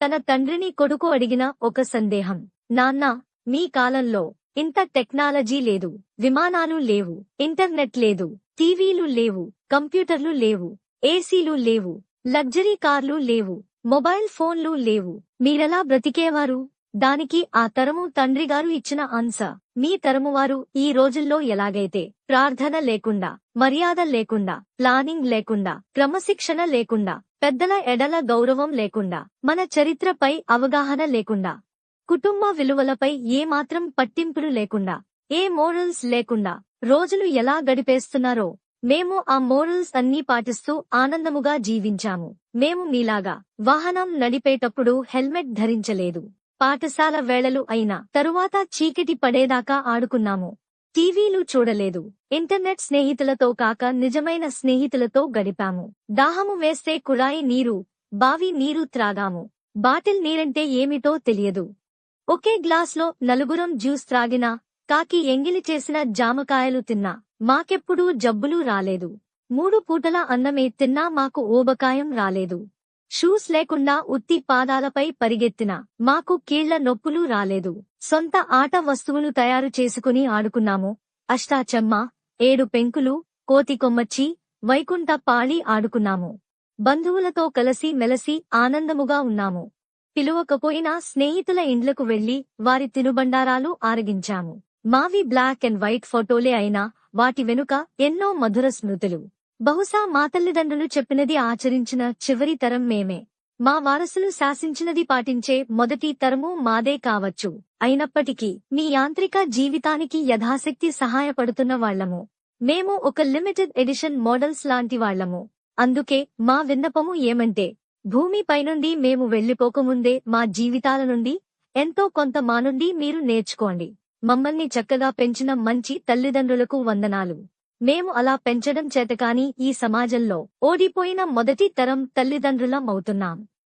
తన తండ్రిని కొడుకు అడిగిన ఒక సందేహం. నాన్నా, మీ కాలంలో ఇంత టెక్నాలజీ లేదు, విమానాలు లేవు, ఇంటర్నెట్ లేదు, టీవీలు లేవు, కంప్యూటర్లు లేవు, ఏసీలు లేవు, లగ్జరీ కార్లు లేవు, మొబైల్ ఫోన్లు లేవు. మీరెలా బ్రతికేవారు? దానికి ఆ తరము తండ్రిగారు ఇచ్చిన ఆన్సర్: మీ తరమువారు ఈ రోజుల్లో ఎలాగైతే ప్రార్థన లేకుండా, మర్యాద లేకుండా, ప్లానింగ్ లేకుండా, క్రమశిక్షణ లేకుండా, పెద్దల ఎడల గౌరవం లేకుండా, మన చరిత్రపై అవగాహన లేకుండా, కుటుంబ విలువలపై ఏమాత్రం పట్టింపులు లేకుండా, ఏ మోరల్స్ లేకుండా రోజులు ఎలా గడిపేస్తున్నారో మేము ఆ మోరల్స్ అన్నీ పాటిస్తూ ఆనందముగా జీవించాము. మేము మీలాగా వాహనం నడిపేటప్పుడు హెల్మెట్ ధరించలేదు. పాఠశాల వేళలు అయిన తరువాత చీకటి పడేదాకా ఆడుకున్నాము. టీవీలు చూడలేదు. ఇంటర్నెట్ స్నేహితులతో కాక నిజమైన స్నేహితులతో గడిపాము. దాహము వేస్తే కుళాయి నీరు, బావి నీరు త్రాగాము. బాటిల్ నీరంటే ఏమిటో తెలియదు. ఒకే గ్లాస్లో నలుగురం జ్యూస్ త్రాగినా, కాకి ఎంగిలి చేసిన జామకాయలు తిన్నా మాకెప్పుడూ జబ్బులు రాలేదు. 3 పూటల అన్నమే తిన్నా మాకు ఊబకాయం రాలేదు. షూస్ లేకుండా ఉత్తి పాదాలపై పరిగెత్తినా మాకు కీళ్ల నొప్పులు రాలేదు. సొంత ఆట వస్తువులు తయారు చేసుకుని ఆడుకున్నాము. అష్టాచెమ్మ, 7 పెంకులు, కోతి కొమ్మచ్చి, వైకుంఠ పాళి ఆడుకున్నాము. బంధువులతో కలిసి మెలసి ఆనందముగా ఉన్నాము. పిలువకపోయినా స్నేహితుల ఇండ్లకు వెళ్లి వారి తినుబండారాలు ఆరగించాము. మావి బ్లాక్ అండ్ వైట్ ఫోటోలే అయినా వాటి వెనుక ఎన్నో మధుర స్మృతులు. బహుశా మా తల్లిదండ్రులు చెప్పినది ఆచరించిన చివరి తరం మేమే. మా వారసులు శాసించినది పాటించే మొదటి తరము మాదే కావచ్చు. అయినప్పటికీ మీ యాంత్రిక జీవితానికి యథాశక్తి సహాయపడుతున్న వాళ్లము. మేము ఒక లిమిటెడ్ ఎడిషన్ మోడల్స్ లాంటి వాళ్లము. అందుకే మా విన్నపము ఏమంటే, భూమిపైనుండి మేము వెళ్లిపోకముందే మా జీవితాల నుండి ఎంతో కొంత మా నుండి మీరు నేర్చుకోండి. మమ్మల్ని చక్కగా పెంచిన మంచి తల్లిదండ్రులకు వందనాలు. మేము అలా పెంచడం చేతకాని ఈ సమాజంలో ఓడిపోయిన మొదటి తరం తల్లిదండ్రులం అవుతున్నాం.